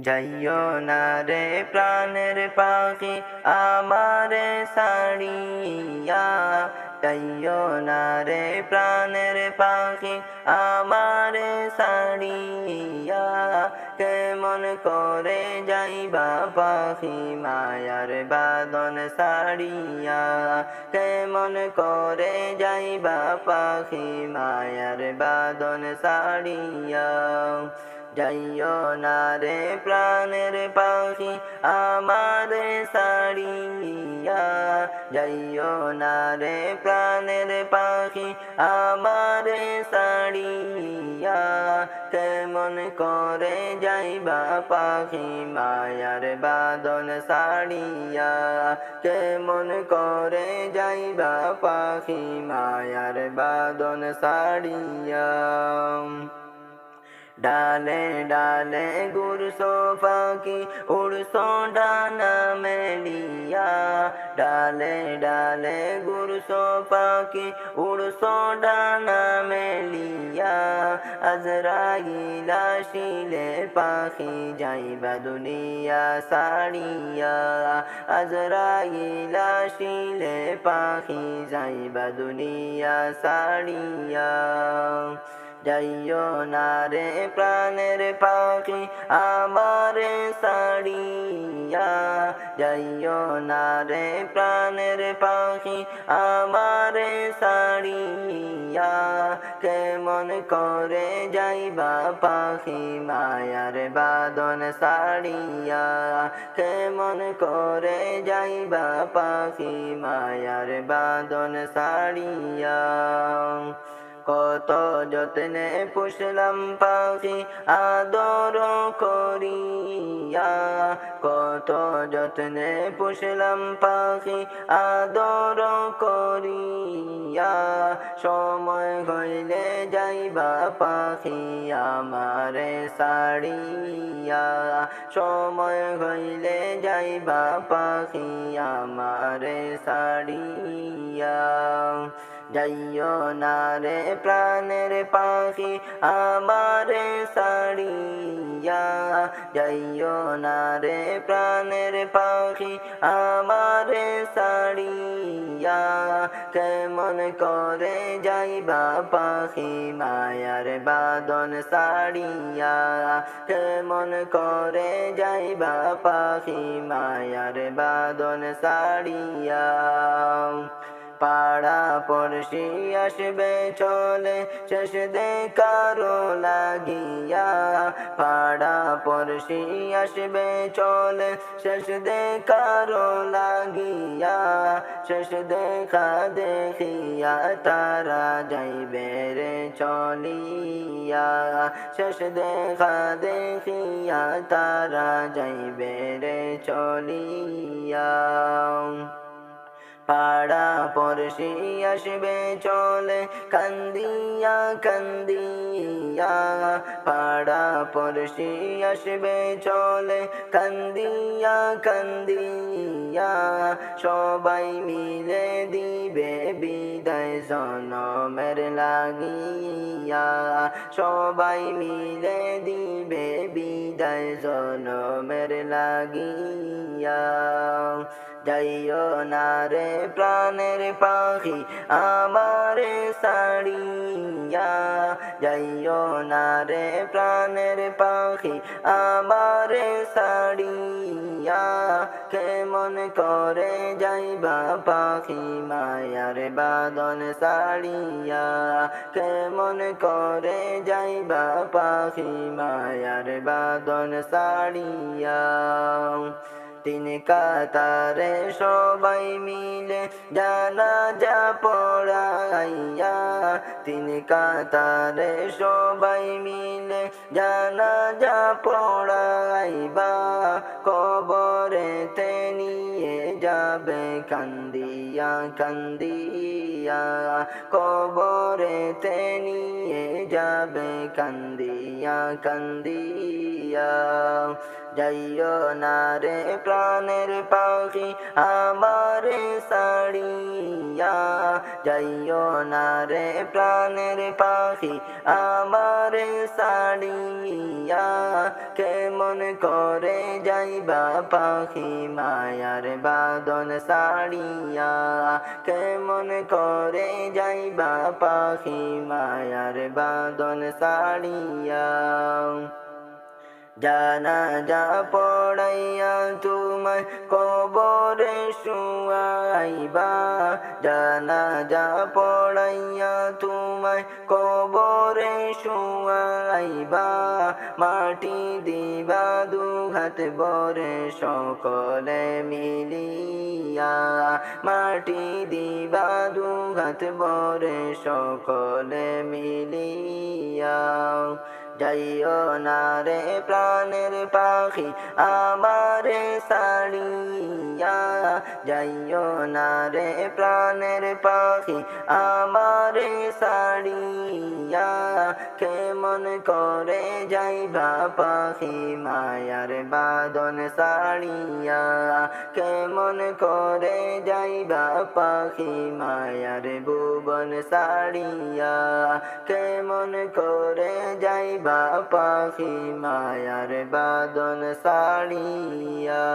যাইও না রে প্রাণের পাখি আমারে ছাড়িয়া, যাইও না রে প্রাণের পাখি আমারে ছাড়িয়া, কেমন করে যাইবা পাখি মায়ার বাঁধন ছাড়িয়া, কেমন করে যাইবা পাখি মায়ার বাঁধন ছাড়িয়া। যাইও না রে প্রাণের পাখি আমারে ছাড়িয়া, যাইও না রে প্রাণের পাখি আমারে ছাড়িয়া, কেমন করে যাইবা পাখি মায়ার বাঁধন ছাড়িয়া, কেমন করে যাইবা পাখি মায়ার বাঁধন ছাড়িয়া। ডালে ডালে ঘুরছো পাখি উড়ছো ডানা মেলিয়া, ডালে ডালে ঘুরছো পাখি উড়ছো ডানা মেলিয়া, আজরাইল আসিলে পাখি যাইবা দুনিয়া ছাড়িয়া, আজরাইল আসিলে পাখি যাইবা দুনিয়া ছাড়িয়া। যাইও না রে প্রাণের পাখি আমারে ছাড়িয়া, যাইও না রে প্রাণের পাখি আমারে ছাড়িয়া, কেমন করে যাইবা পাখি মায়ার বাঁধন ছাড়িয়া, কেমন করে যাইবা পাখি মায়ার বাঁধন ছাড়িয়া। কত যত্নে পুষলাম পাখি আদর করিয়া, কত যত্নে পুষলাম পাখি আদর করিয়া, সময় হইলে যাইবা পাখি আমারে ছাড়িয়া, সময় হইলে যাইবা পাখি আমারে ছাড়িয়া। যাইও না রে প্রাণের পাখি আমারে ছাড়িয়া, যাইও না রে প্রাণের পাখি আমারে ছাড়িয়া, কেমন করে যাইবা পাখি মায়ার বাঁধন ছাড়িয়া, কেমন করে যাইবা পাখি মায়ার বাঁধন ছাড়িয়া। পাড়া পড়শি আসবে চলে শেষ দেখারো লাগিয়া, পাড়া পড়শি আসবে চলে শেষ দেখারো লাগিয়া, শেষ দেখা দেখিয়া তারা যাইবে রে চলিয়া, শেষ দেখা দেখিয়া তারা যাইবে রে চলিয়া। পাড়া পড়শি আসবে চলে কান্দিয়া কান্দিয়া, পাড়া পড়শি আসবে চলে কান্দিয়া কান্দিয়া, সবাই মিলে দিবে বিদায় জনমের লাগিয়া, সবাই মিলে দিবে বিদায় জনমের লাগিয়া। যাইও না রে প্রাণের পাখি আমারে ছাড়িয়া, যাইও না রে প্রাণের পাখি আমারে ছাড়িয়া, কেমন করে যাইবা পাখি মায়ার বাঁধন ছাড়িয়া, কেমন করে যাইবা পাখি মায়ার বাঁধন ছাড়িয়া। তিন কাতারে সবাই মিলে জানাজা পড়াইয়া, তিন কাতারে সবাই মিলে জানাজা পড়াইবা, কবরেতে নিয়ে যাবে কান্দিয়া কান্দিয়া, কবরেতে নিয়ে যাবে কান্দিয়া কান্দিয়া। যাইও না রে প্রাণের পাখি আমারে ছাড়িয়া, যাইও না রে প্রাণের পাখি আমারে ছাড়িয়া। কেমন করে যাইবা পাখি মায়ার বাঁধন ছাড়িয়া, কেমন করে যাইবা পাখি মায়ার বাঁধন ছাড়িয়া। জানাজা পড়াইয়া তোমায় কবরে শুয়াইবা, জানাজা পড়াইয়া তোমায় কবরে শুয়াইবা। মাটি দিবা দুহাত ভরে সকলে মিলিয়া, মাটি দিবা দুহাত ভরে সকলে মিলিয়া। যাইও না রে প্রাণের পাখি আমারে ছাড়িয়া, যাইও না রে প্রাণের পাখি আমারে ছাড়িয়া। কেমন করে যাইবা পাখি মায়ার বাঁধন ছাড়িয়া, কেমন করে যাইবা পাখি মায়ার ভুবন ছাড়িয়া, কেমন করে যাইবা পাখি মায়ার বাঁধন ছাড়িয়া।